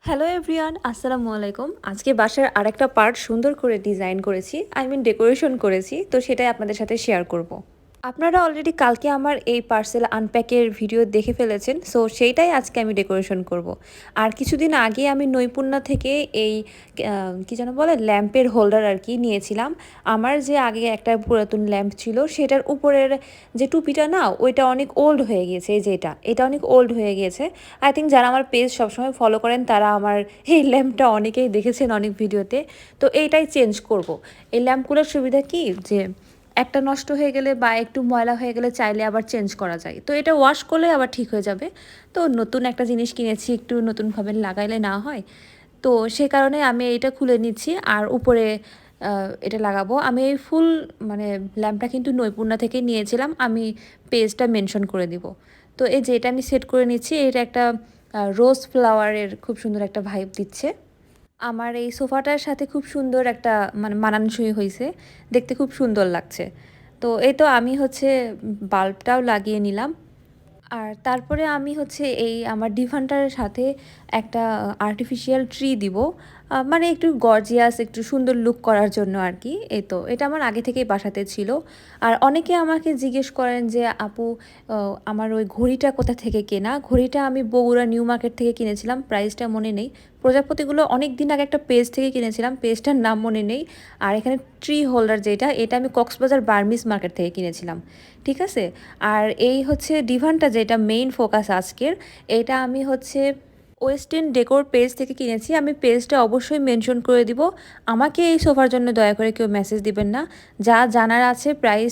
Hello everyone, আসসালামু আলাইকুম। আজকে বাসার আরেকটা পার্ট সুন্দর করে ডিজাইন করেছি, ডেকোরেশন করেছি, তো সেটাই আপনাদের সাথে শেয়ার করব। আপনারা অলরেডি কালকে আমার এই পার্সেল আনপ্যাকের ভিডিও দেখে ফেলেছেন, সো সেইটাই আজকে আমি ডেকোরেশন করব। আর কিছুদিন আগে আমি নৈপুণ্য থেকে এই কি যেন বলে ল্যাম্পের হোল্ডার আর কি নিয়েছিলাম। আমার যে আগে একটা পুরাতন ল্যাম্প ছিল সেটার উপরের যে টুপিটা না, ওইটা অনেক ওল্ড হয়ে গিয়েছে। এই যে এটা অনেক ওল্ড হয়ে গিয়েছে। আই থিঙ্ক যারা আমার পেজ সবসময় ফলো করেন তারা আমার এই ল্যাম্পটা অনেকেই দেখেছেন অনেক ভিডিওতে। তো এইটাই চেঞ্জ করব। এই ল্যাম্পগুলোর সুবিধা কি যে একটা নষ্ট হয়ে গেলে বা একটু ময়লা হয়ে গেলে চাইলে আবার চেঞ্জ করা যায়, তো এটা ওয়াশ করলে আবার ঠিক হয়ে যাবে। তো নতুন একটা জিনিস কিনেছি, একটু নতুনভাবে লাগাইলে না হয়, তো সে কারণে আমি এটা খুলে নিচ্ছি আর উপরে এটা লাগাবো। আমি এই ফুল ল্যাম্পটা কিন্তু নৈপুণ্য থেকে নিয়েছিলাম, আমি পেজটা মেনশন করে দিব। তো এই যে এটা আমি সেট করে নিচ্ছি, এটা একটা রোজ ফ্লাওয়ারের খুব সুন্দর একটা ভাইব দিচ্ছে। আমার এই সোফাটার সাথে খুব সুন্দর একটা মানানসই হয়েছে, দেখতে খুব সুন্দর লাগছে। তো এই তো আমি হচ্ছে বাল্বটাও লাগিয়ে নিলাম। আর তারপরে আমি হচ্ছে এই আমার ডিভানটার সাথে একটা আর্টিফিশিয়াল ট্রি দিব, মানে একটু গর্জিয়াস, একটু সুন্দর লুক করার জন্য আর কি। এই তো এটা আমার আগে থেকেই বাসাতে ছিল। আর অনেকে আমাকে জিজ্ঞেস করেন যে আপু, আমার ওই ঘড়িটা কোথা থেকে কেনা। ঘড়িটা আমি বগুড়া নিউ মার্কেট থেকে কিনেছিলাম, প্রাইসটা মনে নেই। প্রজাপতিগুলো অনেক দিন আগে একটা পেজ থেকে কিনেছিলাম, পেজটার নাম মনে নেই। আর এখানে ট্রি হোল্ডার যেটা, এটা আমি কক্সবাজার বার্মিস মার্কেট থেকে কিনেছিলাম, ঠিক আছে। আর এই হচ্ছে ডিভানটা যেটা মেইন ফোকাস আজকের, এটা আমি হচ্ছে ওয়েস্টার্ন ডেকোর পেজ থেকে কিনেছি। আমি পেজটা অবশ্যই মেনশন করে দিব। আমাকে এই সোফার জন্য দয়া করে কেউ মেসেজ দিবেন না। যা জানার আছে প্রাইস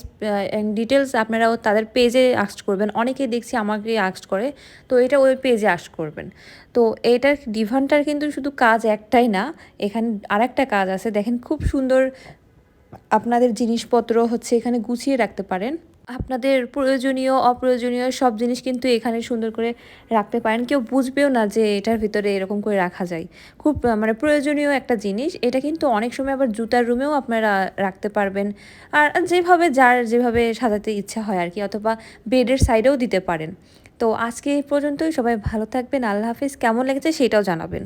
ডিটেলস আপনারাও তাদের পেজে আস্ক করবেন। অনেকেই দেখছি আমাকে আস্ক করে, তো এটা ওই পেজে আস্ক করবেন। তো এইটার ডিভানটার কিন্তু শুধু কাজ একটাই না, এখানে আরেকটা কাজ আছে। দেখেন খুব সুন্দর আপনাদের জিনিসপত্র হচ্ছে এখানে গুছিয়ে রাখতে পারেন। আপনাদের প্রয়োজনীয় অপ্রয়োজনীয় সব জিনিস কিন্তু এখানে সুন্দর করে রাখতে পারেন। কেউ বুঝবেও না যে এটার ভিতরে এরকম করে রাখা যায়। খুব প্রয়োজনীয় একটা জিনিস। এটা কিন্তু অনেক সময় আবার জুতার রুমেও আপনারা রাখতে পারবেন। আর যেভাবে যার যেভাবে সাজাতে ইচ্ছা হয় আর কি, অথবা বেডের সাইডেও দিতে পারেন। তো আজকে এই পর্যন্তই। সবাই ভালো থাকবেন। আল্লাহ হাফিজ। কেমন লেগেছে সেটাও জানাবেন।